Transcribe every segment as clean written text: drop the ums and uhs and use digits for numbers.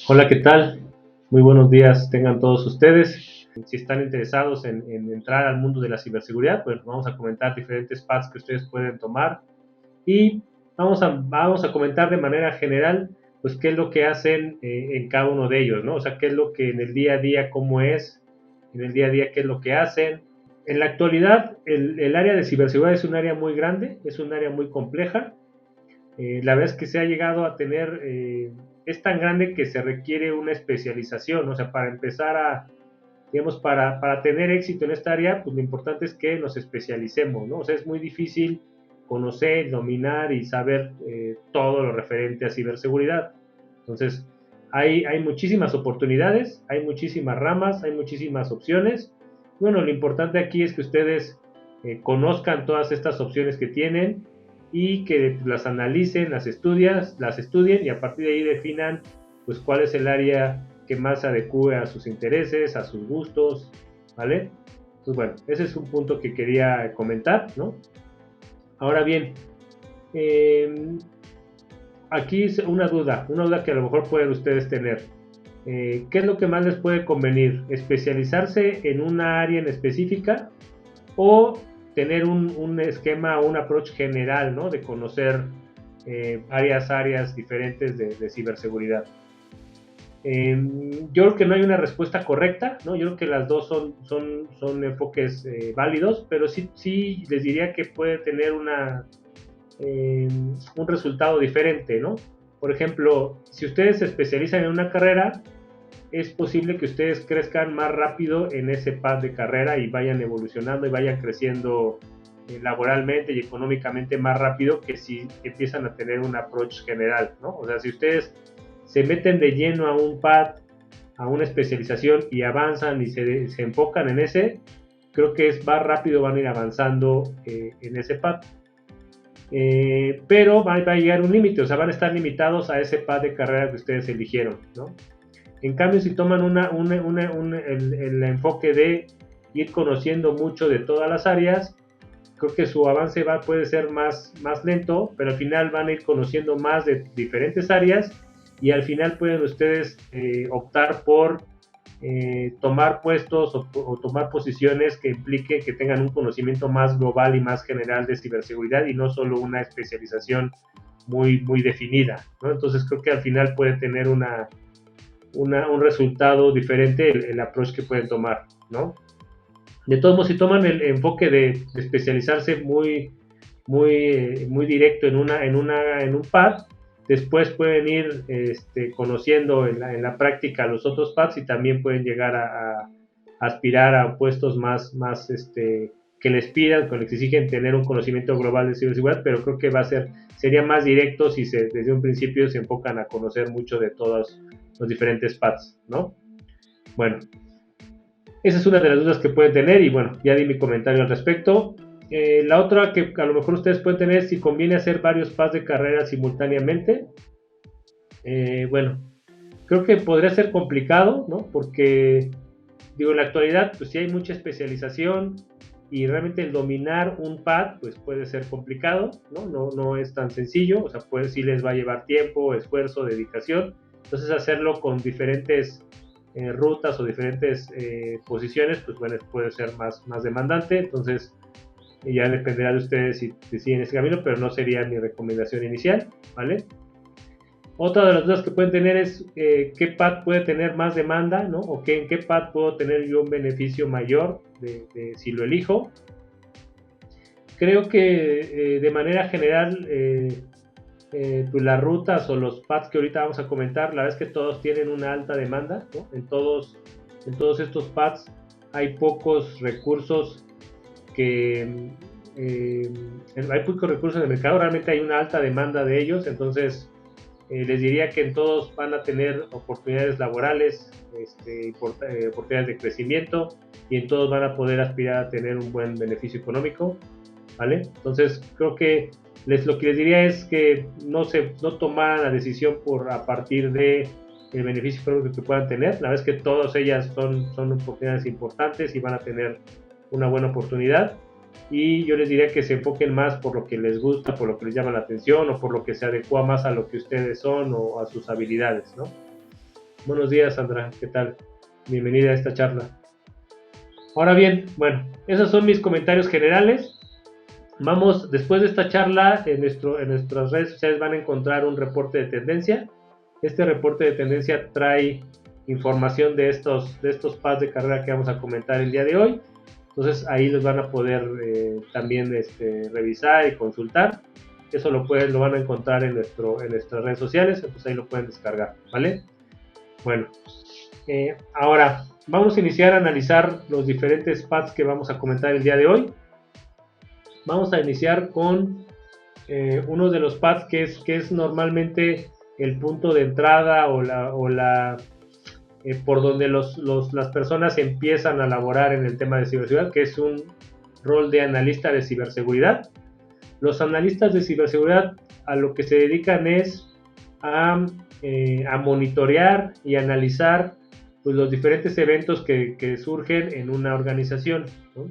Hola, ¿qué tal? Muy buenos días tengan todos ustedes. Si están interesados en entrar al mundo de la ciberseguridad, pues vamos a comentar diferentes paths que ustedes pueden tomar y vamos a comentar de manera general, pues qué es lo que hacen en cada uno de ellos, ¿no? O sea, qué es lo que en el día a día, cómo es, en el día a día, qué es lo que hacen. En la actualidad, el área de ciberseguridad es un área muy grande, es un área muy compleja. La verdad es que se ha llegado a tener, es tan grande que se requiere una especialización, o sea, para empezar a, digamos, para tener éxito en esta área, pues lo importante es que nos especialicemos, ¿no? O sea, es muy difícil conocer, dominar y saber todo lo referente a ciberseguridad. Entonces, hay muchísimas oportunidades, hay muchísimas ramas, hay muchísimas opciones. Bueno, lo importante aquí es que ustedes conozcan todas estas opciones que tienen y que las analicen, las estudien y a partir de ahí definan pues cuál es el área que más se adecue a sus intereses, a sus gustos, ¿vale? Entonces, bueno, ese es un punto que quería comentar, ¿no? Ahora bien, eh, aquí es una duda que a lo mejor pueden ustedes tener. ¿Qué es lo que más les puede convenir? ¿Especializarse en una área en específica o tener un esquema o un approach general, ¿no? De conocer varias áreas diferentes de ciberseguridad. Yo creo que no hay una respuesta correcta, ¿no? Yo creo que las dos son enfoques válidos, pero sí les diría que puede tener un resultado diferente, ¿no? Por ejemplo, si ustedes se especializan en una carrera, es posible que ustedes crezcan más rápido en ese path de carrera y vayan evolucionando y vayan creciendo laboralmente y económicamente más rápido que si empiezan a tener un approach general, ¿no? O sea, si ustedes se meten de lleno a un path, a una especialización y avanzan y se enfocan en ese, creo que es más rápido, van a ir avanzando en ese path. Pero va a llegar un límite, o sea, van a estar limitados a ese path de carrera que ustedes eligieron, ¿no? En cambio, si toman el enfoque de ir conociendo mucho de todas las áreas, creo que su avance puede ser más lento, pero al final van a ir conociendo más de diferentes áreas y al final pueden ustedes optar por tomar puestos o tomar posiciones que impliquen que tengan un conocimiento más global y más general de ciberseguridad y no solo una especialización muy definida, ¿no? Entonces creo que al final puede tener un resultado diferente el approach que pueden tomar, ¿no? De todos modos, si toman el enfoque de especializarse muy directo en un path, después pueden ir conociendo en la práctica los otros paths y también pueden llegar a aspirar a puestos que les pidan, que les exigen tener un conocimiento global de ciberseguridad, pero creo que sería más directo si desde un principio se enfocan a conocer mucho de todos los diferentes paths, ¿no? Bueno, esa es una de las dudas que pueden tener y bueno, ya di mi comentario al respecto. La otra que a lo mejor ustedes pueden tener es si conviene hacer varios paths de carrera simultáneamente. Bueno, creo que podría ser complicado, ¿no? Porque, digo, en la actualidad, pues sí hay mucha especialización y realmente el dominar un path, pues puede ser complicado, ¿no? No es tan sencillo, o sea, sí les va a llevar tiempo, esfuerzo, dedicación. Entonces, hacerlo con diferentes rutas o diferentes posiciones, pues bueno, puede ser más demandante. Entonces, ya dependerá de ustedes si deciden ese camino, pero no sería mi recomendación inicial, ¿vale? Otra de las dudas que pueden tener es qué pad puede tener más demanda, ¿no? O en qué pad puedo tener yo un beneficio mayor si lo elijo. Creo que de manera general pues las rutas o los pads que ahorita vamos a comentar, la verdad es que todos tienen una alta demanda, ¿no? En todos estos pads hay pocos recursos hay pocos recursos en el mercado, realmente hay una alta demanda de ellos, entonces les diría que en todos van a tener oportunidades laborales, oportunidades de crecimiento y en todos van a poder aspirar a tener un buen beneficio económico, ¿vale? Entonces creo que lo que les diría es que no tomaran la decisión a partir de el beneficio económico que puedan tener. La verdad es que todas ellas son oportunidades importantes y van a tener una buena oportunidad. Y yo les diría que se enfoquen más por lo que les gusta, por lo que les llama la atención o por lo que se adecua más a lo que ustedes son o a sus habilidades, ¿no? Buenos días, Sandra. ¿Qué tal? Bienvenida a esta charla. Ahora bien, bueno, esos son mis comentarios generales. Vamos, después de esta charla, en nuestras redes sociales van a encontrar un reporte de tendencia. Este reporte de tendencia trae información de estos paths de carrera que vamos a comentar el día de hoy. Entonces ahí los van a poder también revisar y consultar. Eso lo van a encontrar en nuestras redes sociales, entonces ahí lo pueden descargar, ¿vale? Bueno, ahora vamos a iniciar a analizar los diferentes paths que vamos a comentar el día de hoy. Vamos a iniciar con uno de los paths que es normalmente el punto de entrada por donde las personas empiezan a laborar en el tema de ciberseguridad, que es un rol de analista de ciberseguridad. Los analistas de ciberseguridad a lo que se dedican es a monitorear y analizar pues, los diferentes eventos que surgen en una organización, ¿no?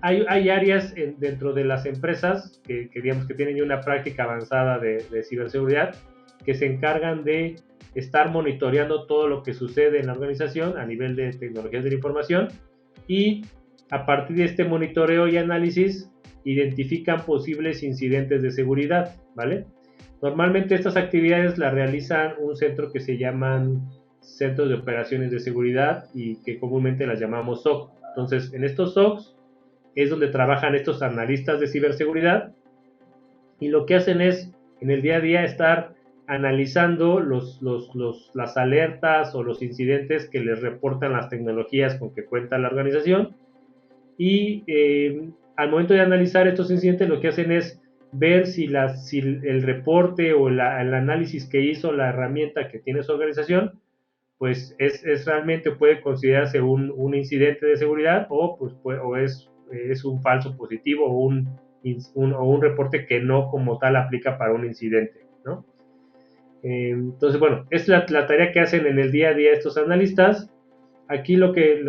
Hay áreas dentro de las empresas digamos que tienen ya una práctica avanzada de ciberseguridad que se encargan de estar monitoreando todo lo que sucede en la organización a nivel de tecnologías de la información, y a partir de este monitoreo y análisis identifican posibles incidentes de seguridad, ¿vale? Normalmente estas actividades las realizan un centro que se llaman Centros de Operaciones de Seguridad y que comúnmente las llamamos SOC. Entonces, en estos SOCs es donde trabajan estos analistas de ciberseguridad, y lo que hacen es, en el día a día, estar analizando las alertas o los incidentes que les reportan las tecnologías con que cuenta la organización, y al momento de analizar estos incidentes lo que hacen es ver si el reporte o el análisis que hizo la herramienta que tiene su organización pues es realmente puede considerarse un incidente de seguridad, o es un falso positivo o un reporte que no como tal aplica para un incidente, ¿no? Entonces, bueno, es la tarea que hacen en el día a día estos analistas. Aquí lo que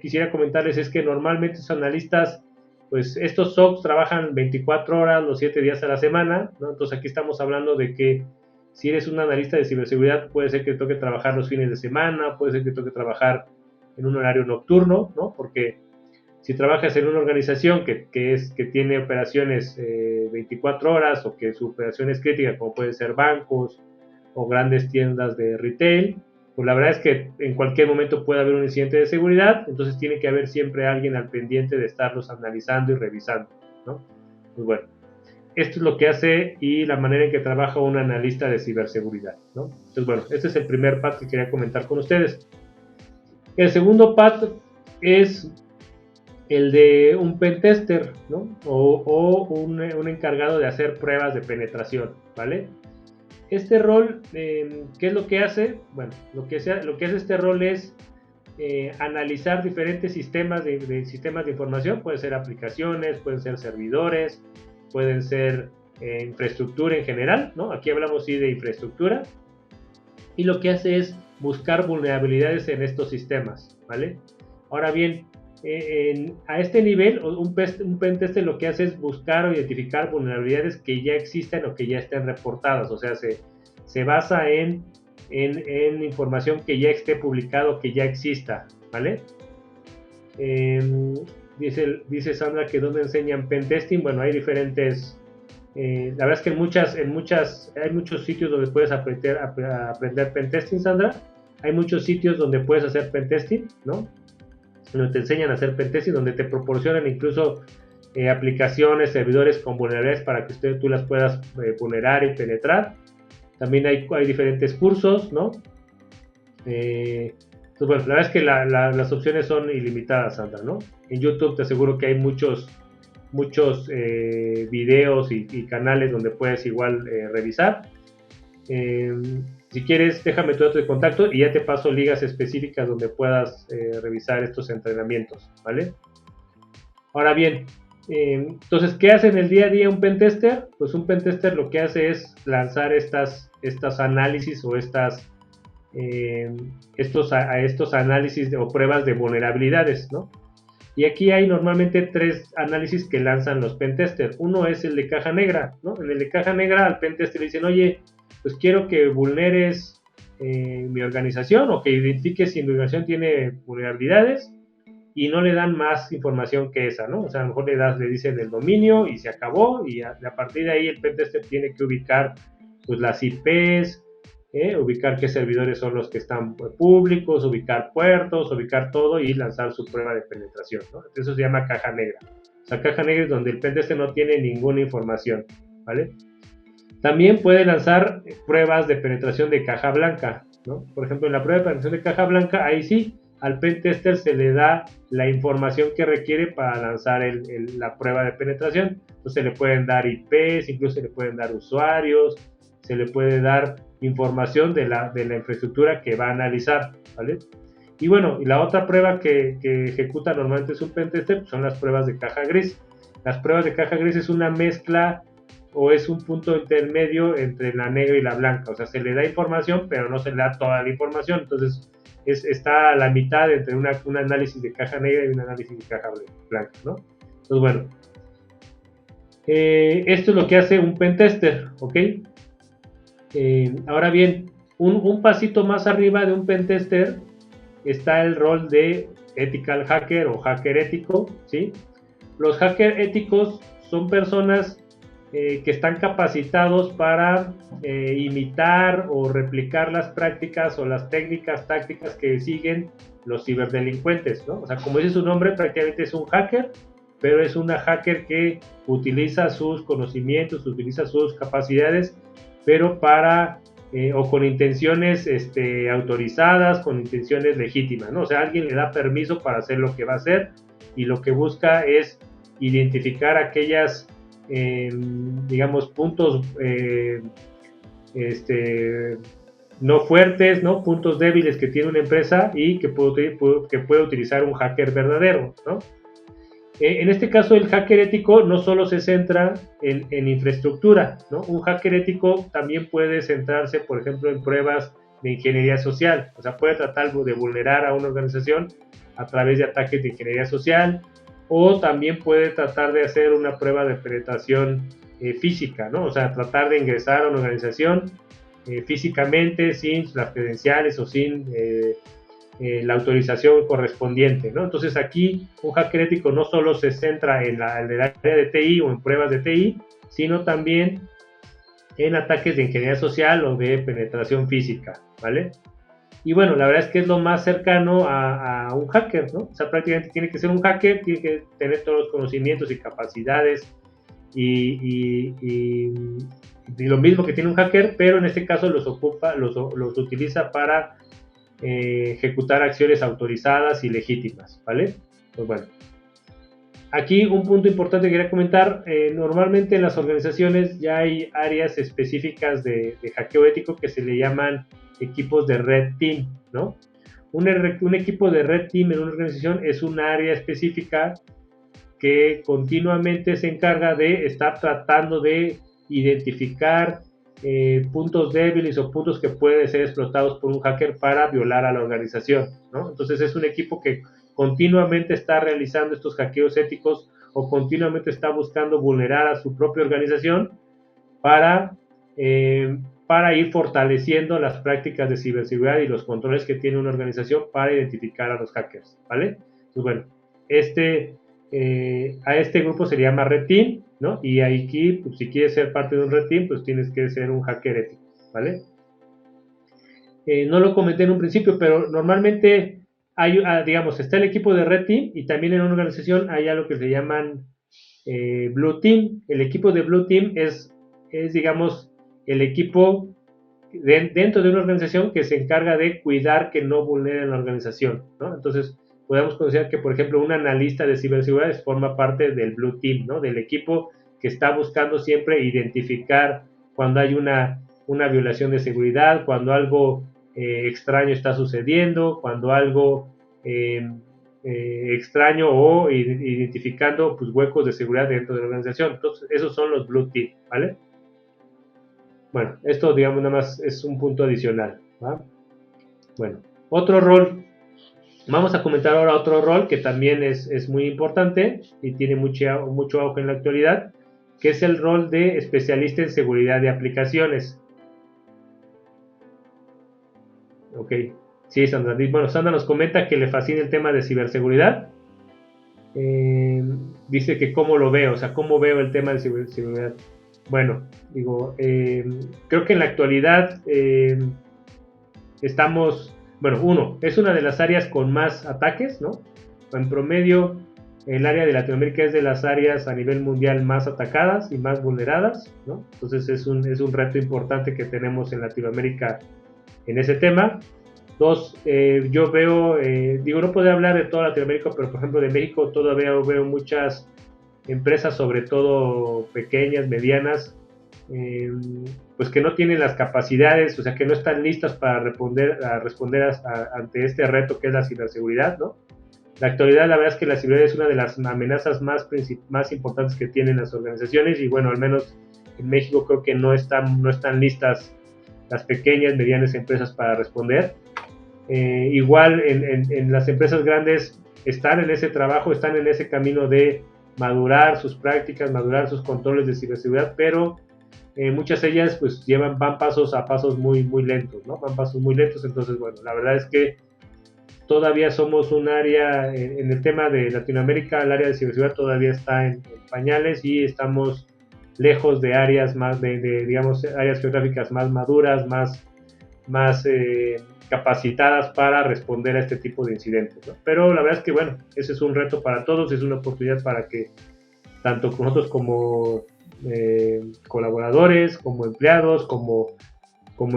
quisiera comentarles es que normalmente estos analistas, pues estos SOCs trabajan 24 horas, los 7 días a la semana, ¿no? Entonces aquí estamos hablando de que si eres un analista de ciberseguridad, puede ser que toque trabajar los fines de semana, puede ser que toque trabajar en un horario nocturno, ¿no? Porque si trabajas en una organización que tiene operaciones 24 horas, o que su operación es crítica, como pueden ser bancos o grandes tiendas de retail, pues la verdad es que en cualquier momento puede haber un incidente de seguridad, entonces tiene que haber siempre alguien al pendiente de estarlos analizando y revisando, ¿no? Pues bueno, esto es lo que hace y la manera en que trabaja un analista de ciberseguridad, ¿no? Entonces, bueno, este es el primer path que quería comentar con ustedes. El segundo path es el de un pentester, ¿no? O un encargado de hacer pruebas de penetración, ¿vale? Este rol, ¿qué es lo que hace? Bueno, lo que hace este rol es analizar diferentes sistemas sistemas de información. Pueden ser aplicaciones, pueden ser servidores, pueden ser infraestructura en general, ¿no? Aquí hablamos sí de infraestructura, y lo que hace es buscar vulnerabilidades en estos sistemas, ¿vale? Ahora bien, a este nivel, un pentester lo que hace es buscar o identificar vulnerabilidades que ya existen o que ya estén reportadas, o sea, se basa en información que ya esté publicado, que ya exista, ¿vale? Dice Sandra que donde enseñan pentesting. Bueno, hay diferentes, la verdad es que hay muchos sitios donde puedes aprender pentesting, Sandra. Hay muchos sitios donde puedes hacer pentesting, ¿no? Donde te enseñan a hacer pentesting, donde te proporcionan incluso aplicaciones, servidores con vulnerabilidades para que tú las puedas vulnerar y penetrar. También hay diferentes cursos, ¿no? Entonces, bueno, la verdad es que las opciones son ilimitadas, Sandra, ¿no? En YouTube te aseguro que hay muchos videos y canales donde puedes igual revisar. Si quieres, déjame tu dato de contacto y ya te paso ligas específicas donde puedas revisar estos entrenamientos, ¿vale? Ahora bien, entonces, ¿qué hace en el día a día un pentester? Pues un pentester lo que hace es lanzar estos análisis o estos análisis o pruebas de vulnerabilidades, ¿no? Y aquí hay normalmente 3 análisis que lanzan los pentesters. Uno es el de caja negra, ¿no? En el de caja negra al pentester le dicen, oye, pues quiero que vulneres mi organización o que identifiques si mi organización tiene vulnerabilidades, y no le dan más información que esa, ¿no? O sea, a lo mejor le dicen el dominio y se acabó, y a partir de ahí el pentester tiene que ubicar pues las IPs, ubicar qué servidores son los que están públicos, ubicar puertos, ubicar todo y lanzar su prueba de penetración, ¿no? Eso se llama caja negra. O sea, caja negra es donde el pentester no tiene ninguna información, ¿vale? También puede lanzar pruebas de penetración de caja blanca, ¿no? Por ejemplo, en la prueba de penetración de caja blanca, ahí sí, al pentester se le da la información que requiere para lanzar la prueba de penetración. Entonces se le pueden dar IPs, incluso se le pueden dar usuarios, se le puede dar información de la infraestructura que va a analizar, ¿vale? Y bueno, y la otra prueba que ejecuta normalmente es un pentester son las pruebas de caja gris. Las pruebas de caja gris es una mezcla o es un punto intermedio entre la negra y la blanca. O sea, se le da información, pero no se le da toda la información. Entonces, está a la mitad entre un análisis de caja negra y un análisis de caja blanca, ¿no? Entonces, bueno, esto es lo que hace un pentester, ¿ok? Ahora bien, un pasito más arriba de un pentester está el rol de ethical hacker o hacker ético, ¿sí? Los hackers éticos son personas que están capacitados para imitar o replicar las prácticas o las técnicas tácticas que siguen los ciberdelincuentes, ¿no? O sea, como dice su nombre, prácticamente es un hacker, pero es una hacker que utiliza sus conocimientos, utiliza sus capacidades, pero para o con intenciones autorizadas, con intenciones legítimas, ¿no? O sea, alguien le da permiso para hacer lo que va a hacer y lo que busca es identificar aquellas, digamos, puntos no fuertes, ¿no? Puntos débiles que tiene una empresa y que puede utilizar un hacker verdadero, ¿no? En este caso, el hacker ético no solo se centra en infraestructura, ¿no? Un hacker ético también puede centrarse, por ejemplo, en pruebas de ingeniería social. O sea, puede tratar de vulnerar a una organización a través de ataques de ingeniería social, o también puede tratar de hacer una prueba de penetración física, ¿no? O sea, tratar de ingresar a una organización físicamente sin las credenciales o sin la autorización correspondiente, ¿no? Entonces aquí un hacker ético no solo se centra en el área de TI o en pruebas de TI, sino también en ataques de ingeniería social o de penetración física, ¿vale? Y bueno, la verdad es que es lo más cercano a un hacker, ¿no? O sea, prácticamente tiene que ser un hacker, tiene que tener todos los conocimientos y capacidades y lo mismo que tiene un hacker, pero en este caso los utiliza para ejecutar acciones autorizadas y legítimas, ¿vale? Pues bueno, aquí un punto importante que quería comentar, normalmente en las organizaciones ya hay áreas específicas de hackeo ético que se le llaman equipos de Red Team, ¿no? Un equipo de Red Team en una organización es un área específica que continuamente se encarga de estar tratando de identificar puntos débiles o puntos que pueden ser explotados por un hacker para violar a la organización, ¿no? Entonces es un equipo que continuamente está realizando estos hackeos éticos o continuamente está buscando vulnerar a su propia organización para ir fortaleciendo las prácticas de ciberseguridad y los controles que tiene una organización para identificar a los hackers, ¿vale? Pues bueno, a este grupo se le llama Red Team, ¿no? Y aquí, pues, si quieres ser parte de un Red Team, pues tienes que ser un hacker ético, ¿vale? No lo comenté en un principio, pero normalmente hay, digamos, está el equipo de Red Team y también en una organización hay algo que se llaman Blue Team. El equipo de Blue Team es digamos, el equipo dentro de una organización que se encarga de cuidar que no vulneren la organización, ¿no? Entonces, podemos considerar que, por ejemplo, un analista de ciberseguridad forma parte del Blue Team, ¿no? Del equipo que está buscando siempre identificar cuando hay una violación de seguridad, cuando algo extraño está sucediendo, cuando algo extraño o identificando pues, huecos de seguridad dentro de la organización. Entonces, esos son los Blue Team, ¿vale? Bueno, esto digamos nada más es un punto adicional, ¿va? Bueno, otro rol. Vamos a comentar ahora otro rol que también es muy importante y tiene mucho auge en la actualidad, que es el rol de especialista en seguridad de aplicaciones. Ok. Sí, Sandra. Bueno, Sandra nos comenta que le fascina el tema de ciberseguridad. Eh, Dice que cómo lo veo, o sea, cómo veo el tema de ciberseguridad. Bueno, digo, creo que en la actualidad estamos, bueno, uno, es una de las áreas con más ataques, ¿no? En promedio, el área de Latinoamérica es de las áreas a nivel mundial más atacadas y más vulneradas, ¿no? Entonces es un reto importante que tenemos en Latinoamérica en ese tema. Dos, yo veo, digo, no puedo hablar de toda Latinoamérica, pero por ejemplo de México todavía veo muchas empresas, sobre todo pequeñas, medianas, eh, pues que no tienen las capacidades, o sea, que no están listas para responder ante este reto que es la ciberseguridad, ¿no? La actualidad, la verdad es que la ciberseguridad es una de las amenazas más importantes que tienen las organizaciones y bueno, al menos en México creo que no están listas las pequeñas, medianas empresas para responder. Igual en las empresas grandes están en ese trabajo, están en ese camino de madurar sus prácticas, madurar sus controles de ciberseguridad, pero muchas de ellas pues van pasos muy lentos, ¿no? Van pasos muy lentos, entonces bueno, la verdad es que todavía somos un área, en el tema de Latinoamérica, el área de ciberseguridad todavía está en pañales y estamos lejos de áreas más, digamos, áreas geográficas más maduras, más capacitadas para responder a este tipo de incidentes, ¿no? Pero la verdad es que, bueno, ese es un reto para todos, es una oportunidad para que tanto nosotros como colaboradores, como empleados, como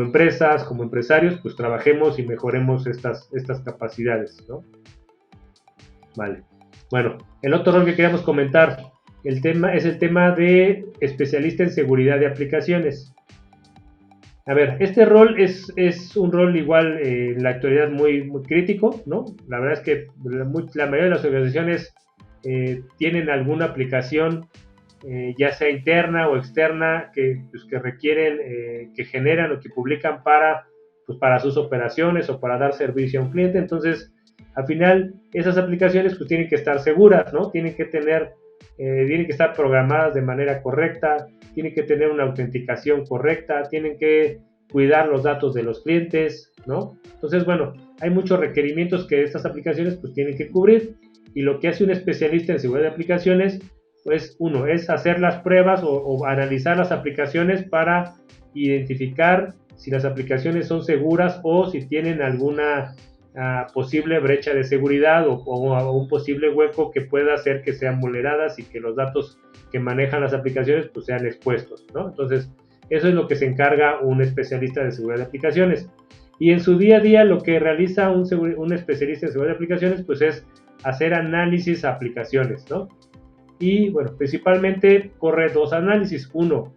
empresas, como empresarios, pues trabajemos y mejoremos estas capacidades, ¿no? Vale. Bueno, el otro rol que queríamos comentar, el tema es el tema de especialista en seguridad de aplicaciones. A ver, este rol es un rol igual en la actualidad muy crítico, ¿no? La verdad es que la mayoría de las organizaciones tienen alguna aplicación, ya sea interna o externa, que requieren, que generan o que publican para sus operaciones o para dar servicio a un cliente. Entonces, al final, esas aplicaciones pues tienen que estar seguras, ¿no? Tienen que estar programadas de manera correcta, tienen que tener una autenticación correcta, tienen que cuidar los datos de los clientes, ¿no? Entonces, bueno, hay muchos requerimientos que estas aplicaciones pues tienen que cubrir y lo que hace un especialista en seguridad de aplicaciones, pues uno, es hacer las pruebas o analizar las aplicaciones para identificar si las aplicaciones son seguras o si tienen alguna posible brecha de seguridad o un posible hueco que pueda hacer que sean vulneradas y que los datos que manejan las aplicaciones pues sean expuestos, ¿no? Entonces, eso es lo que se encarga un especialista de seguridad de aplicaciones. Y en su día a día lo que realiza un especialista en seguridad de aplicaciones pues es hacer análisis a aplicaciones, ¿no? Y bueno, principalmente corre dos análisis. Uno,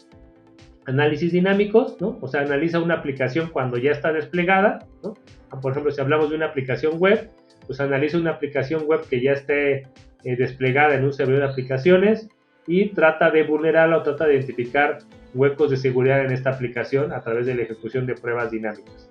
análisis dinámicos, ¿no? O sea, analiza una aplicación cuando ya está desplegada, ¿no? Por ejemplo, si hablamos de una aplicación web, pues analiza una aplicación web que ya esté desplegada en un servidor de aplicaciones y trata de vulnerarla o trata de identificar huecos de seguridad en esta aplicación a través de la ejecución de pruebas dinámicas.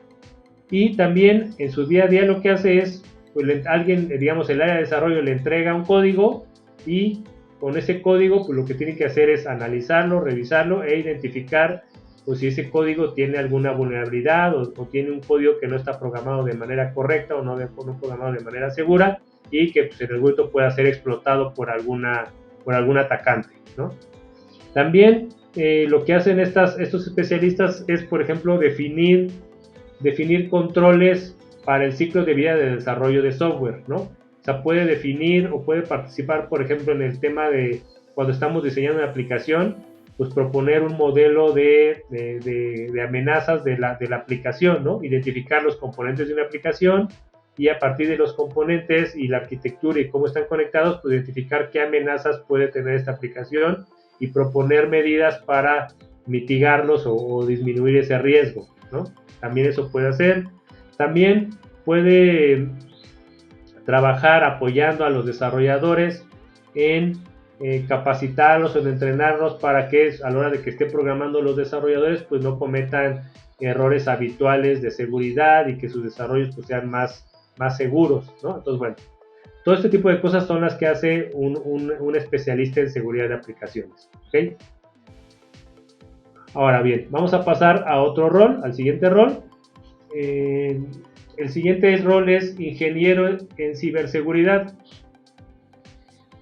Y también en su día a día lo que hace es, pues alguien, digamos, el área de desarrollo le entrega un código y con ese código, pues lo que tiene que hacer es analizarlo, revisarlo e identificar pues, si ese código tiene alguna vulnerabilidad o tiene un código que no está programado de manera correcta o no programado de manera segura y que pues, en el momento pueda ser explotado por algún atacante, ¿no? También lo que hacen estos especialistas es, por ejemplo, definir controles para el ciclo de vida de desarrollo de software, ¿no? O sea, puede definir o puede participar, por ejemplo, en el tema de cuando estamos diseñando una aplicación, pues proponer un modelo de amenazas de la aplicación, ¿no? Identificar los componentes de una aplicación y a partir de los componentes y la arquitectura y cómo están conectados, pues identificar qué amenazas puede tener esta aplicación y proponer medidas para mitigarlos o disminuir ese riesgo, ¿no? También eso puede hacer. También puede trabajar apoyando a los desarrolladores en capacitarlos, en entrenarlos para que a la hora de que estén programando los desarrolladores pues no cometan errores habituales de seguridad y que sus desarrollos pues sean más seguros, ¿no? Entonces, bueno, todo este tipo de cosas son las que hace un especialista en seguridad de aplicaciones, ¿ok? Ahora bien, vamos a pasar a otro rol, al siguiente rol. El siguiente rol es ingeniero en ciberseguridad.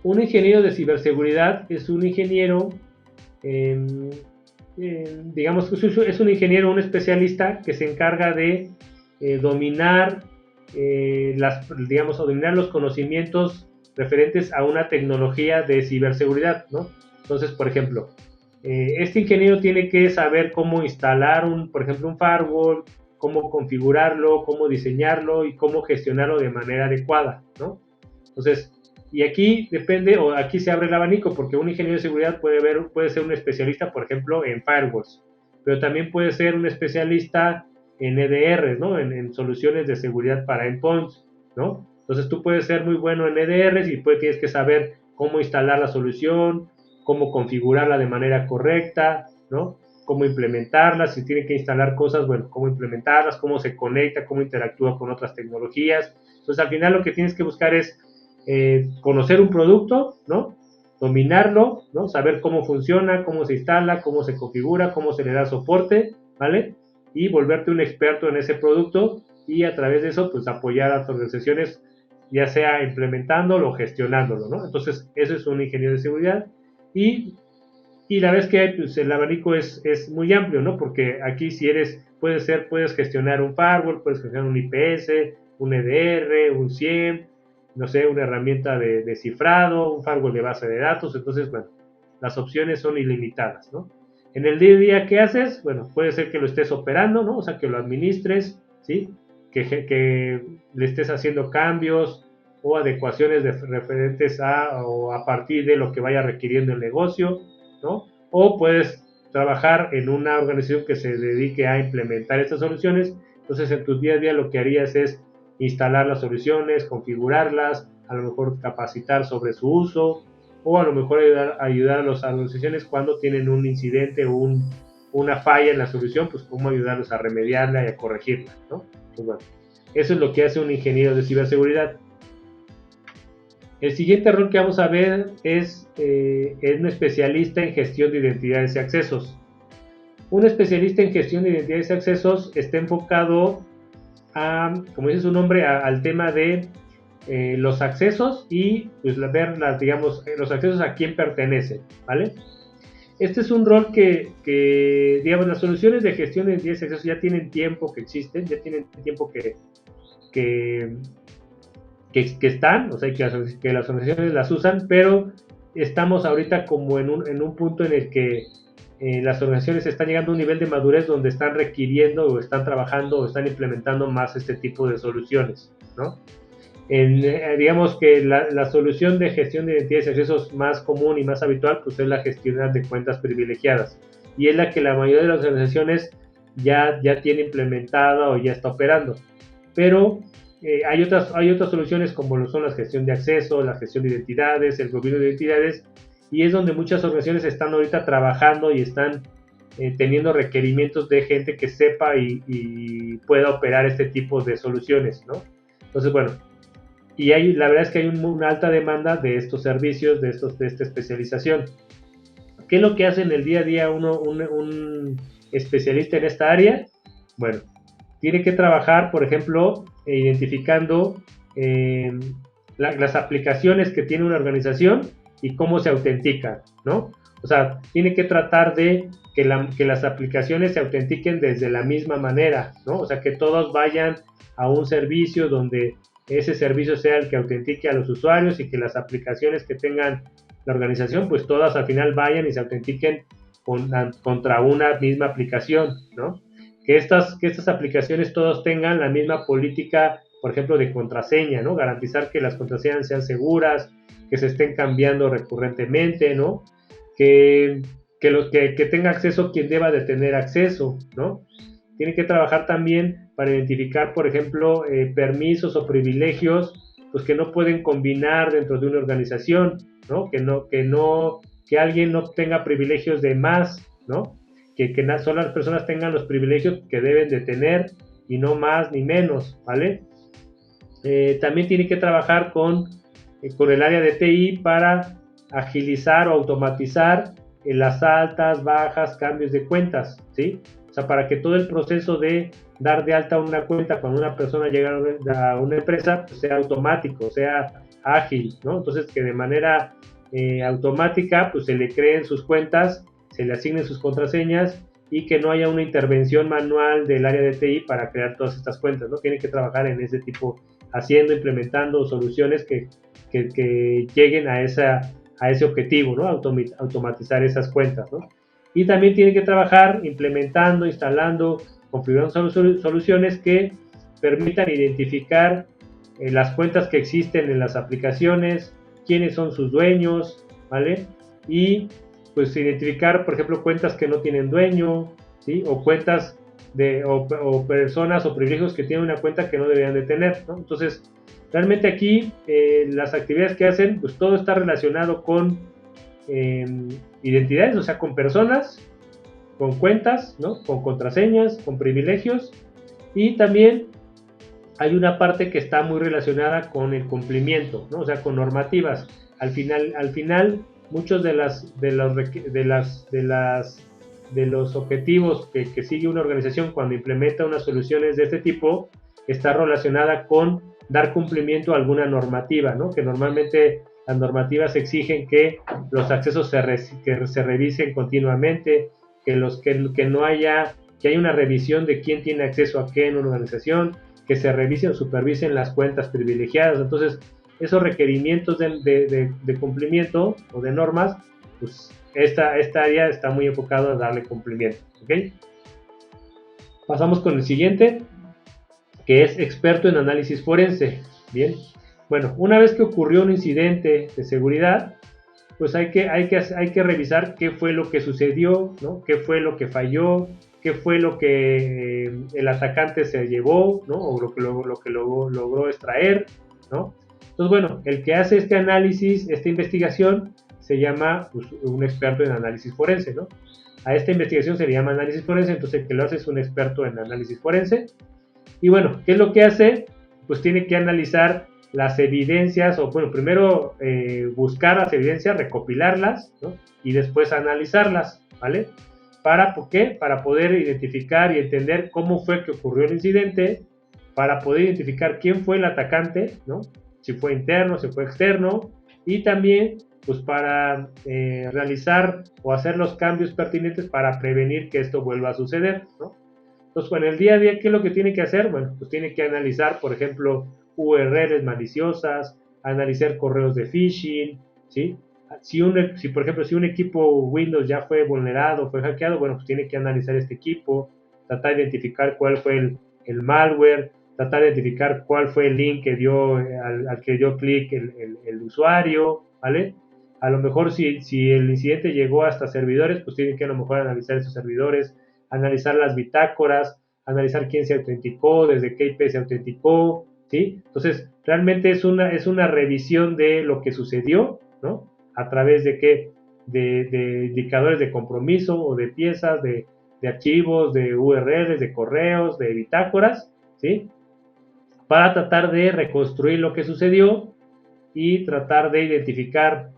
Un ingeniero de ciberseguridad es un ingeniero, digamos, es un ingeniero, un especialista que se encarga de dominar dominar los conocimientos referentes a una tecnología de ciberseguridad, ¿no? Entonces, por ejemplo, este ingeniero tiene que saber cómo instalar por ejemplo, un firewall, cómo configurarlo, cómo diseñarlo y cómo gestionarlo de manera adecuada, ¿no? Entonces, y aquí depende, o aquí se abre el abanico, porque un ingeniero de seguridad puede ser un especialista, por ejemplo, en firewalls, pero también puede ser un especialista en EDR, ¿no? En soluciones de seguridad para endpoints, ¿no? Entonces tú puedes ser muy bueno en EDRs y tienes que saber cómo instalar la solución, cómo configurarla de manera correcta, ¿no? Cómo implementarla, si tiene que instalar cosas, bueno, cómo implementarlas, cómo se conecta, cómo interactúa con otras tecnologías. Entonces, al final lo que tienes que buscar es conocer un producto, ¿no? Dominarlo, ¿no? Saber cómo funciona, cómo se instala, cómo se configura, cómo se le da soporte, ¿vale? Y volverte un experto en ese producto y a través de eso, pues apoyar a las organizaciones, ya sea implementándolo o gestionándolo, ¿no? Entonces, eso es un ingeniero de seguridad y la vez que hay, pues el abanico es muy amplio, ¿no? Porque aquí si puedes gestionar un firewall, puedes gestionar un IPS, un EDR, un SIEM, no sé, una herramienta de cifrado, un firewall de base de datos. Entonces, bueno, las opciones son ilimitadas, ¿no? En el día a día, ¿qué haces? Bueno, puede ser que lo estés operando, ¿no? O sea, que lo administres, ¿sí? Que le estés haciendo cambios o adecuaciones referentes o a partir de lo que vaya requiriendo el negocio, ¿no? O puedes trabajar en una organización que se dedique a implementar estas soluciones. Entonces, en tu día a día lo que harías es instalar las soluciones, configurarlas, a lo mejor capacitar sobre su uso, o a lo mejor ayudar a las organizaciones cuando tienen un incidente o una falla en la solución, pues cómo ayudarlos a remediarla y a corregirla, ¿no? Pues bueno, eso es lo que hace un ingeniero de ciberseguridad. El siguiente rol que vamos a ver es un especialista en gestión de identidades y accesos. Un especialista en gestión de identidades y accesos está enfocado como dice su nombre, al tema de los accesos y pues ver los accesos a quién pertenecen, ¿vale? Este es un rol que digamos, las soluciones de gestión de identidades y accesos ya tienen tiempo que existen, ya tienen tiempo que están, o sea, que las organizaciones las usan, pero estamos ahorita como en un punto en el que las organizaciones están llegando a un nivel de madurez donde están requiriendo o están trabajando o están implementando más este tipo de soluciones, ¿no? Digamos que la solución de gestión de identidades y accesos más común y más habitual pues es la gestión de cuentas privilegiadas y es la que la mayoría de las organizaciones ya tiene implementada o ya está operando, pero hay otras soluciones como lo son la gestión de acceso, la gestión de identidades, el gobierno de identidades, y es donde muchas organizaciones están ahorita trabajando y están teniendo requerimientos de gente que sepa y pueda operar este tipo de soluciones, ¿no? Entonces, bueno, y la verdad es que hay una alta demanda de estos servicios, de esta especialización. ¿Qué es lo que hace en el día a día un especialista en esta área? Bueno, tiene que trabajar, por ejemplo, identificando las aplicaciones que tiene una organización y cómo se autentican, ¿no? O sea, tiene que tratar de que las aplicaciones se autentiquen desde la misma manera, ¿no? O sea, que todos vayan a un servicio donde ese servicio sea el que autentique a los usuarios y que las aplicaciones que tengan la organización, pues todas al final vayan y se autentiquen contra una misma aplicación, ¿no? Que estas aplicaciones todos tengan la misma política, por ejemplo, de contraseña, ¿no? Garantizar que las contraseñas sean seguras, que se estén cambiando recurrentemente, ¿no? Que tenga acceso quien deba de tener acceso, ¿no? Tiene que trabajar también para identificar, por ejemplo, permisos o privilegios, pues que no pueden combinar dentro de una organización, ¿no? Que alguien no tenga privilegios de más, ¿no? Que solo las personas tengan los privilegios que deben de tener y no más ni menos, ¿vale? También tiene que trabajar con el área de TI para agilizar o automatizar las altas, bajas, cambios de cuentas, ¿sí? sea, para que todo el proceso de dar de alta una cuenta cuando una persona llega a una empresa pues sea automático, sea ágil, ¿no? Entonces que de manera automática pues se le creen sus cuentas, se le asignen sus contraseñas y que no haya una intervención manual del área de TI para crear todas estas cuentas, ¿no? Tienen que trabajar en ese tipo, implementando soluciones que lleguen a ese objetivo, ¿no? Automatizar esas cuentas, ¿no? Y también tienen que trabajar implementando, instalando, configurando soluciones que permitan identificar las cuentas que existen en las aplicaciones, quiénes son sus dueños, ¿vale? Y pues identificar, por ejemplo, cuentas que no tienen dueño, ¿sí? O cuentas o personas o privilegios que tienen una cuenta que no deberían de tener, ¿no? Entonces, realmente aquí las actividades que hacen, pues todo está relacionado con identidades, o sea, con personas, con cuentas, ¿no? Con contraseñas, con privilegios, y también hay una parte que está muy relacionada con el cumplimiento, ¿no? O sea, con normativas. Al final muchos de los objetivos que sigue una organización cuando implementa unas soluciones de este tipo está relacionada con dar cumplimiento a alguna normativa, ¿no? Que normalmente las normativas exigen que los accesos se revisen continuamente, que haya una revisión de quién tiene acceso a qué en una organización, que se revisen o supervisen las cuentas privilegiadas. Entonces, esos requerimientos de cumplimiento o de normas, pues esta área está muy enfocada a darle cumplimiento, ¿ok? Pasamos con el siguiente, que es experto en análisis forense. Bien, bueno, una vez que ocurrió un incidente de seguridad, pues hay que revisar qué fue lo que sucedió, ¿no? Qué fue lo que falló, qué fue lo que el atacante se llevó, ¿no? O lo que logró extraer, ¿no? Entonces, bueno, el que hace este análisis, esta investigación, se llama pues, un experto en análisis forense, ¿no? A esta investigación se le llama análisis forense, entonces el que lo hace es un experto en análisis forense. Y bueno, ¿qué es lo que hace? Pues tiene que analizar las evidencias, o bueno, primero buscar las evidencias, recopilarlas, ¿no? Y después analizarlas, ¿vale? ¿Por qué? Para poder identificar y entender cómo fue que ocurrió el incidente, para poder identificar quién fue el atacante, ¿no? Si fue interno, si fue externo, y también pues para realizar o hacer los cambios pertinentes para prevenir que esto vuelva a suceder, ¿no? Entonces, bueno, en el día a día, ¿qué es lo que tiene que hacer? Bueno, pues tiene que analizar, por ejemplo, URLs maliciosas, analizar correos de phishing, ¿sí? Por ejemplo, si un equipo Windows ya fue vulnerado, fue hackeado, bueno, pues tiene que analizar este equipo, tratar de identificar cuál fue el malware, tratar de identificar cuál fue el link que dio, al que dio clic el usuario, ¿vale? A lo mejor si el incidente llegó hasta servidores, pues tiene que a lo mejor analizar esos servidores, analizar las bitácoras, analizar quién se autenticó, desde qué IP se autenticó, ¿sí? Entonces, realmente es una revisión de lo que sucedió, ¿no? A través de indicadores de compromiso o de piezas, de archivos, de URLs, de correos, de bitácoras, ¿sí? Para tratar de reconstruir lo que sucedió y tratar de identificar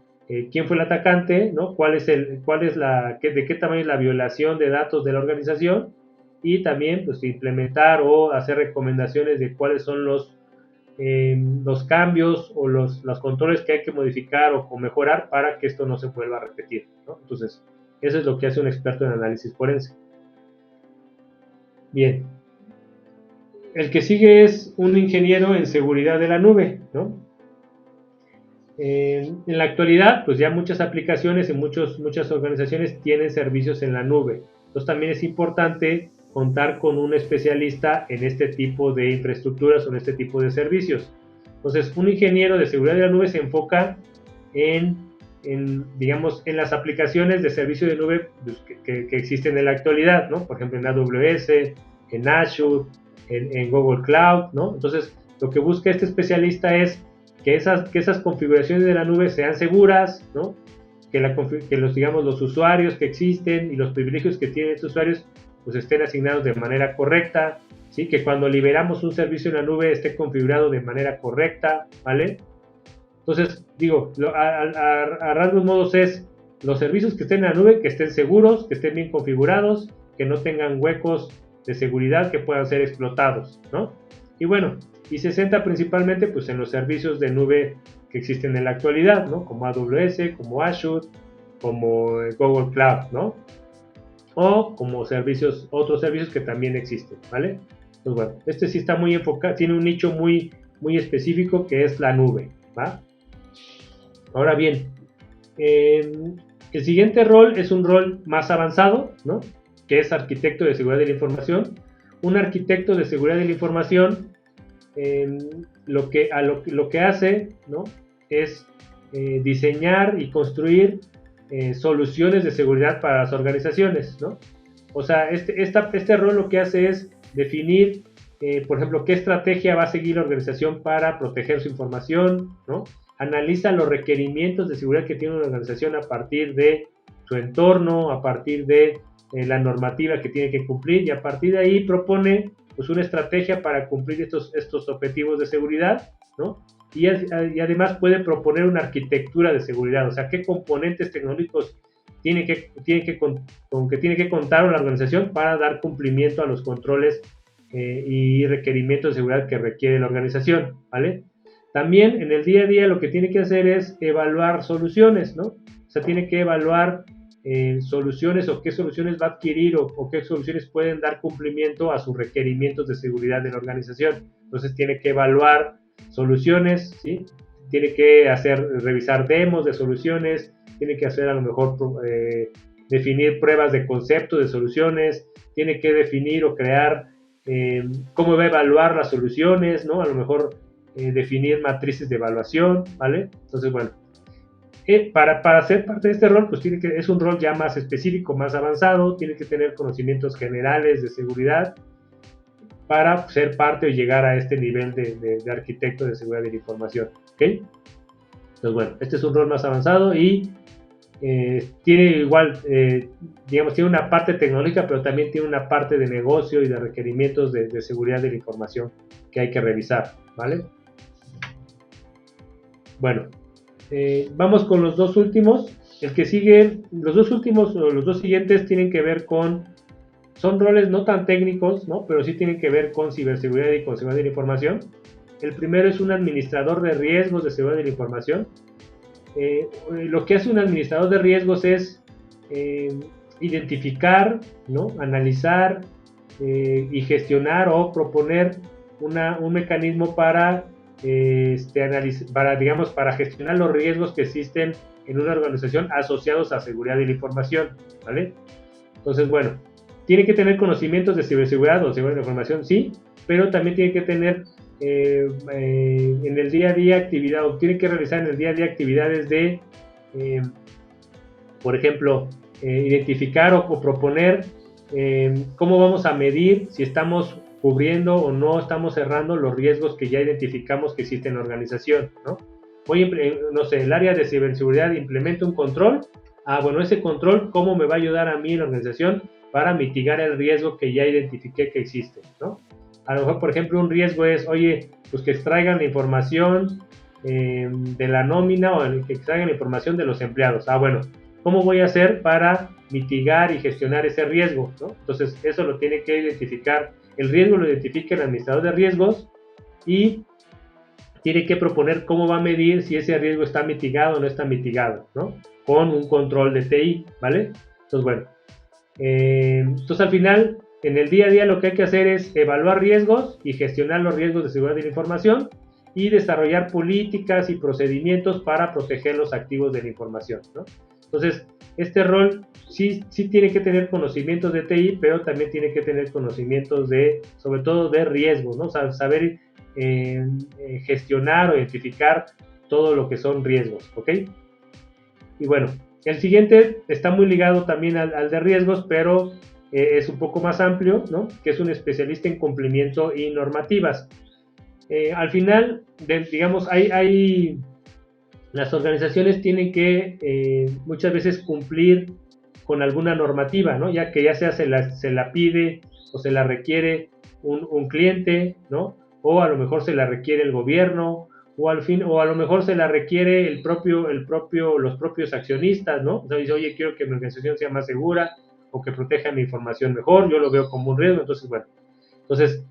quién fue el atacante, ¿no? De qué tamaño es la violación de datos de la organización, y también pues implementar o hacer recomendaciones de cuáles son los cambios o los controles que hay que modificar o mejorar para que esto no se vuelva a repetir, ¿no? Entonces, eso es lo que hace un experto en análisis forense. Bien. El que sigue es un ingeniero en seguridad de la nube, ¿no? En la actualidad, pues ya muchas aplicaciones y muchas organizaciones tienen servicios en la nube. Entonces también es importante contar con un especialista en este tipo de infraestructuras o en este tipo de servicios. Entonces, un ingeniero de seguridad de la nube se enfoca digamos, en las aplicaciones de servicio de nube pues, que existen en la actualidad, ¿no? Por ejemplo, en AWS, en Azure, en Google Cloud, ¿no? Entonces, lo que busca este especialista es que esas configuraciones de la nube sean seguras, ¿no? Que los usuarios que existen y los privilegios que tienen estos usuarios pues estén asignados de manera correcta, ¿sí? Que cuando liberamos un servicio en la nube esté configurado de manera correcta, ¿vale? Entonces, digo, a rasgos modos es los servicios que estén en la nube, que estén seguros, que estén bien configurados que no tengan huecos de seguridad que puedan ser explotados, ¿no? Y bueno, y se centra principalmente pues en los servicios de nube que existen en la actualidad, ¿no? Como AWS, como Azure, como Google Cloud, ¿no? O como servicios, otros servicios que también existen, ¿vale? Pues bueno, este sí está muy enfocado, tiene un nicho muy específico que es la nube, ¿va? Ahora bien, el siguiente rol es un rol más avanzado, ¿no? Que es arquitecto de seguridad de la información. Un arquitecto de seguridad de la información lo que hace, ¿no? Es diseñar y construir soluciones de seguridad para las organizaciones, ¿no? O sea, este rol lo que hace es definir, por ejemplo, qué estrategia va a seguir la organización para proteger su información, ¿no? Analiza los requerimientos de seguridad que tiene una organización a partir de su entorno, a partir de la normativa que tiene que cumplir, y a partir de ahí propone pues una estrategia para cumplir estos objetivos de seguridad, ¿no? Y además puede proponer una arquitectura de seguridad, o sea, qué componentes tecnológicos tiene que contar una organización para dar cumplimiento a los controles y requerimientos de seguridad que requiere la organización, ¿vale? También en el día a día lo que tiene que hacer es evaluar soluciones, ¿no? O sea, tiene que evaluar soluciones o qué soluciones va a adquirir o qué soluciones pueden dar cumplimiento a sus requerimientos de seguridad de la organización. Entonces tiene que evaluar soluciones, ¿sí? Tiene que revisar demos de soluciones, tiene que hacer a lo mejor definir pruebas de concepto de soluciones, tiene que definir o crear cómo va a evaluar las soluciones, ¿no? A lo mejor definir matrices de evaluación, ¿vale? Entonces, bueno, para ser parte de este rol, pues es un rol ya más específico, más avanzado, tiene que tener conocimientos generales de seguridad para ser parte o llegar a este nivel de arquitecto de seguridad de la información, ¿ok? Entonces, bueno, este es un rol más avanzado y tiene igual, digamos, tiene una parte tecnológica, pero también tiene una parte de negocio y de requerimientos de seguridad de la información que hay que revisar, ¿vale? Bueno, vamos con los dos últimos. El que sigue, los dos últimos o los dos siguientes tienen que ver son roles no tan técnicos, ¿no? Pero sí tienen que ver con ciberseguridad y con seguridad de la información. El primero es un administrador de riesgos de seguridad de la información. Lo que hace un administrador de riesgos es identificar, ¿no? Analizar y gestionar o proponer un mecanismo para para gestionar los riesgos que existen en una organización asociados a seguridad de la información, ¿vale? Entonces, bueno, tiene que tener conocimientos de ciberseguridad o seguridad de la información, sí, pero también tiene que tener en el día a día tiene que realizar en el día a día actividades de, por ejemplo, identificar o proponer cómo vamos a medir si estamos cubriendo o no estamos cerrando los riesgos que ya identificamos que existen en la organización, ¿no? No sé, el área de ciberseguridad implementa un control. Bueno, ese control, ¿cómo me va a ayudar a mí en la organización para mitigar el riesgo que ya identifiqué que existe, ¿no? A lo mejor, por ejemplo, un riesgo es, oye, pues que extraigan la información de la nómina o que extraigan la información de los empleados. Bueno, ¿cómo voy a hacer para mitigar y gestionar ese riesgo, ¿no? Entonces, eso lo tiene que identificar. El riesgo lo identifica el administrador de riesgos y tiene que proponer cómo va a medir si ese riesgo está mitigado o no está mitigado, ¿no? Con un control de TI, ¿vale? Entonces, bueno. Entonces, al final, en el día a día lo que hay que hacer es evaluar riesgos y gestionar los riesgos de seguridad de la información y desarrollar políticas y procedimientos para proteger los activos de la información, ¿no? Entonces, este rol sí tiene que tener conocimientos de TI, pero también tiene que tener conocimientos sobre todo de riesgos, ¿no? O sea, saber gestionar o identificar todo lo que son riesgos, ¿ok? Y bueno, el siguiente está muy ligado también al de riesgos, pero es un poco más amplio, ¿no? Que es un especialista en cumplimiento y normativas. Al final, digamos, las organizaciones tienen que muchas veces cumplir con alguna normativa, ¿no? Ya que ya sea se la pide o se la requiere un cliente, ¿no? O a lo mejor se la requiere el gobierno, o a lo mejor se la requiere los propios accionistas, ¿no? O sea, dice, oye, quiero que mi organización sea más segura, o que protejan mi información mejor, yo lo veo como un riesgo, entonces,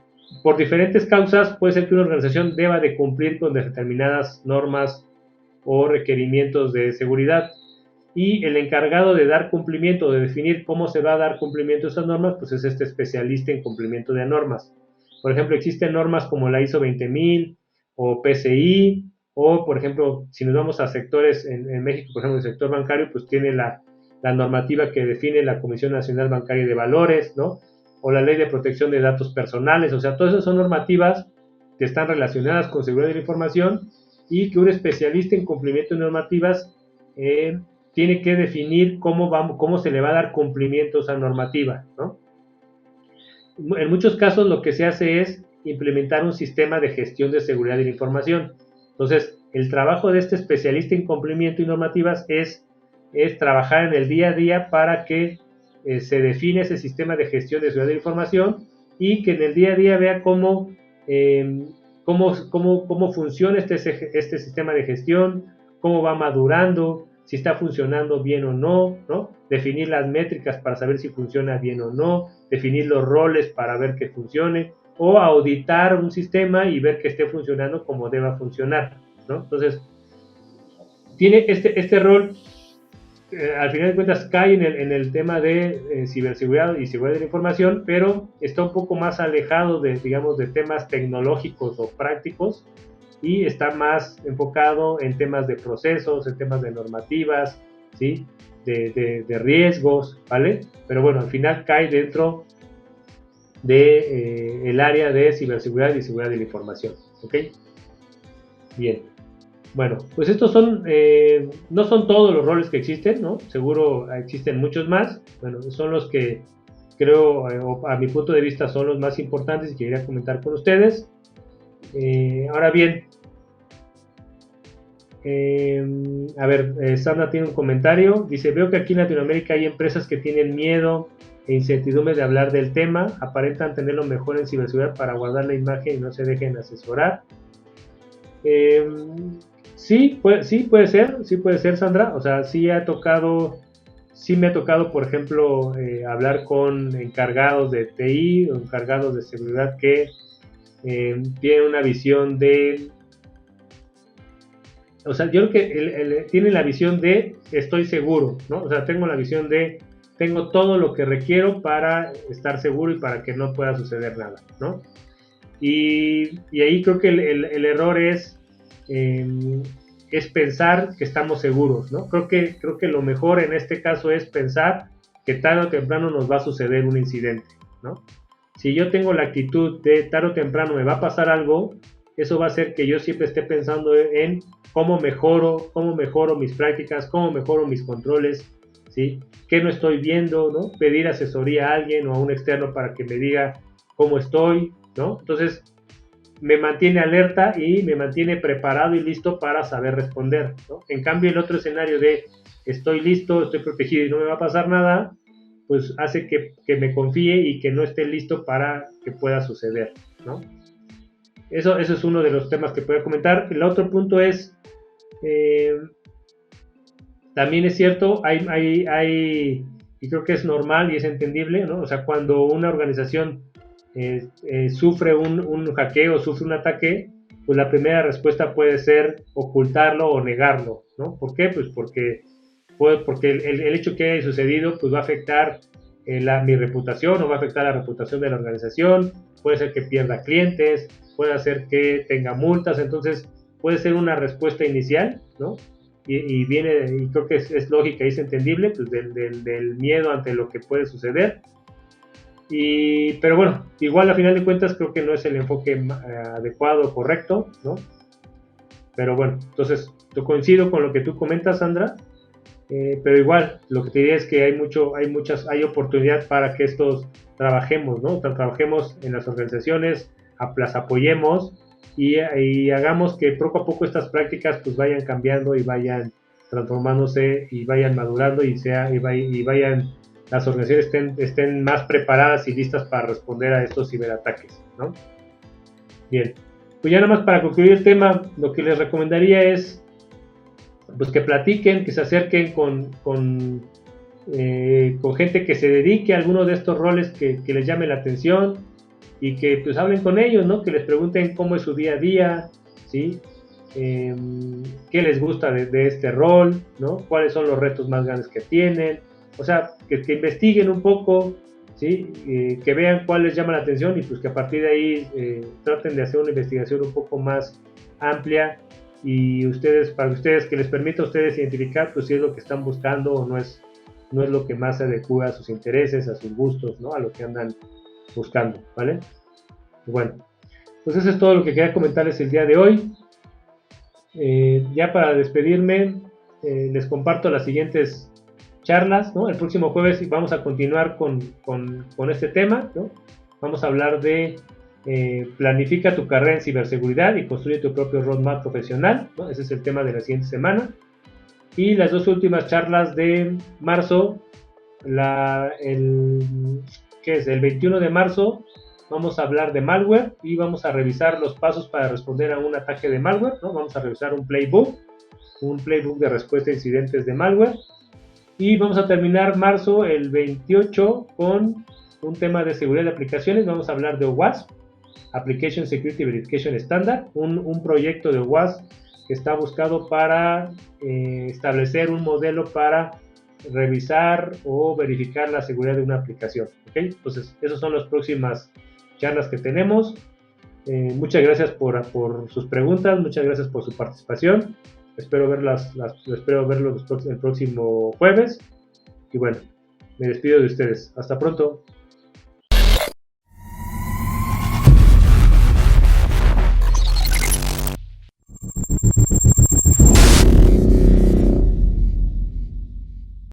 por diferentes causas puede ser que una organización deba de cumplir con determinadas normas o requerimientos de seguridad, y el encargado de dar cumplimiento, de definir cómo se va a dar cumplimiento a esas normas, pues es este especialista en cumplimiento de normas. Por ejemplo, existen normas como la ISO 20000 o PCI, o por ejemplo, si nos vamos a sectores en México, por ejemplo, el sector bancario, pues tiene la normativa que define la Comisión Nacional Bancaria de Valores, ¿no? O la Ley de Protección de Datos Personales, o sea, todas esas son normativas que están relacionadas con seguridad de la información y que un especialista en cumplimiento de normativas tiene que definir cómo se le va a dar cumplimiento a esa normativa, ¿no? En muchos casos lo que se hace es implementar un sistema de gestión de seguridad de la información. Entonces, el trabajo de este especialista en cumplimiento y normativas es trabajar en el día a día para que se define ese sistema de gestión de seguridad de la información y que en el día a día vea cómo funciona este sistema de gestión, cómo va madurando, si está funcionando bien o no, ¿no? Definir las métricas para saber si funciona bien o no, definir los roles para ver que funcione, o auditar un sistema y ver que esté funcionando como deba funcionar, ¿no? Entonces, tiene este rol, al final de cuentas cae en el tema de ciberseguridad y seguridad de la información, pero está un poco más alejado de temas tecnológicos o prácticos, y está más enfocado en temas de procesos, en temas de normativas, ¿sí? de riesgos, ¿vale? Pero bueno, al final cae dentro de el área de ciberseguridad y seguridad de la información, ¿ok? Bien. Bueno, pues estos no son todos los roles que existen, ¿no? Seguro existen muchos más. Bueno, son los que creo, a mi punto de vista, son los más importantes y quería comentar con ustedes. Ahora bien, a ver, Sandra tiene un comentario, dice: veo que aquí en Latinoamérica hay empresas que tienen miedo e incertidumbre de hablar del tema, aparentan tener lo mejor en ciberseguridad para guardar la imagen y no se dejen asesorar. Sí puede ser, Sandra, o sea, sí me ha tocado, por ejemplo, hablar con encargados de TI o encargados de seguridad que tienen una visión de... O sea, yo creo que tiene la visión de estoy seguro, ¿no? O sea, tengo la visión de tengo todo lo que requiero para estar seguro y para que no pueda suceder nada, ¿no? Y ahí creo que el error es pensar que estamos seguros, ¿no? Creo que lo mejor en este caso es pensar que tarde o temprano nos va a suceder un incidente, ¿no? Si yo tengo la actitud de tarde o temprano me va a pasar algo, eso va a hacer que yo siempre esté pensando en cómo mejoro mis prácticas, cómo mejoro mis controles, ¿sí? ¿Qué no estoy viendo, ¿no? Pedir asesoría a alguien o a un externo para que me diga cómo estoy, ¿no? Entonces, me mantiene alerta y me mantiene preparado y listo para saber responder, ¿no? En cambio, el otro escenario de estoy listo, estoy protegido y no me va a pasar nada, pues hace que me confíe y que no esté listo para que pueda suceder, ¿no? Eso es uno de los temas que puedo comentar. El otro punto es, también es cierto, y creo que es normal y es entendible, ¿no? O sea, cuando una organización sufre un hackeo, sufre un ataque, pues la primera respuesta puede ser ocultarlo o negarlo, ¿no? ¿Por qué? Pues porque el hecho que haya sucedido pues va a afectar mi reputación o va a afectar la reputación de la organización, puede ser que pierda clientes, puede hacer que tenga multas, entonces puede ser una respuesta inicial, ¿no? Y creo que es lógica y es entendible, pues del miedo ante lo que puede suceder. Pero bueno, igual a final de cuentas creo que no es el enfoque adecuado o correcto, ¿no? Pero bueno, entonces yo coincido con lo que tú comentas, Sandra, pero igual lo que te diría es que hay oportunidad para que estos trabajemos, ¿no? Trabajemos en las organizaciones, las apoyemos y hagamos que poco a poco estas prácticas pues vayan cambiando y vayan transformándose y vayan madurando y vayan las organizaciones estén más preparadas y listas para responder a estos ciberataques, ¿no? Bien, pues ya nada más para concluir el tema, lo que les recomendaría es pues que platiquen, que se acerquen con con gente que se dedique a alguno de estos roles que les llame la atención y que pues hablen con ellos, ¿no? Que les pregunten cómo es su día a día, ¿sí? Qué les gusta de este rol, ¿no? Cuáles son los retos más grandes que tienen, o sea, que investiguen un poco, ¿sí? Que vean cuál les llama la atención y pues que a partir de ahí traten de hacer una investigación un poco más amplia y para ustedes, que les permita a ustedes identificar pues si es lo que están buscando o no es lo que más se adecua a sus intereses, a sus gustos, ¿no? A lo que andan buscando, ¿vale? Bueno, pues eso es todo lo que quería comentarles el día de hoy. Ya para despedirme, les comparto las siguientes charlas, ¿no? El próximo jueves vamos a continuar con este tema, ¿no? Vamos a hablar de planifica tu carrera en ciberseguridad y construye tu propio roadmap profesional, ¿no? Ese es el tema de la siguiente semana. Y las dos últimas charlas de marzo, ¿qué es? El 21 de marzo vamos a hablar de malware y vamos a revisar los pasos para responder a un ataque de malware, ¿no? Vamos a revisar un playbook de respuesta a incidentes de malware. Y vamos a terminar marzo el 28 con un tema de seguridad de aplicaciones. Vamos a hablar de OWASP, Application Security Verification Standard, un proyecto de OWASP que está buscado para establecer un modelo para revisar o verificar la seguridad de una aplicación. ¿Okay? Entonces, esas son las próximas charlas que tenemos. Muchas gracias por sus preguntas, muchas gracias por su participación. Espero verlos el próximo jueves. Y bueno, me despido de ustedes. Hasta pronto.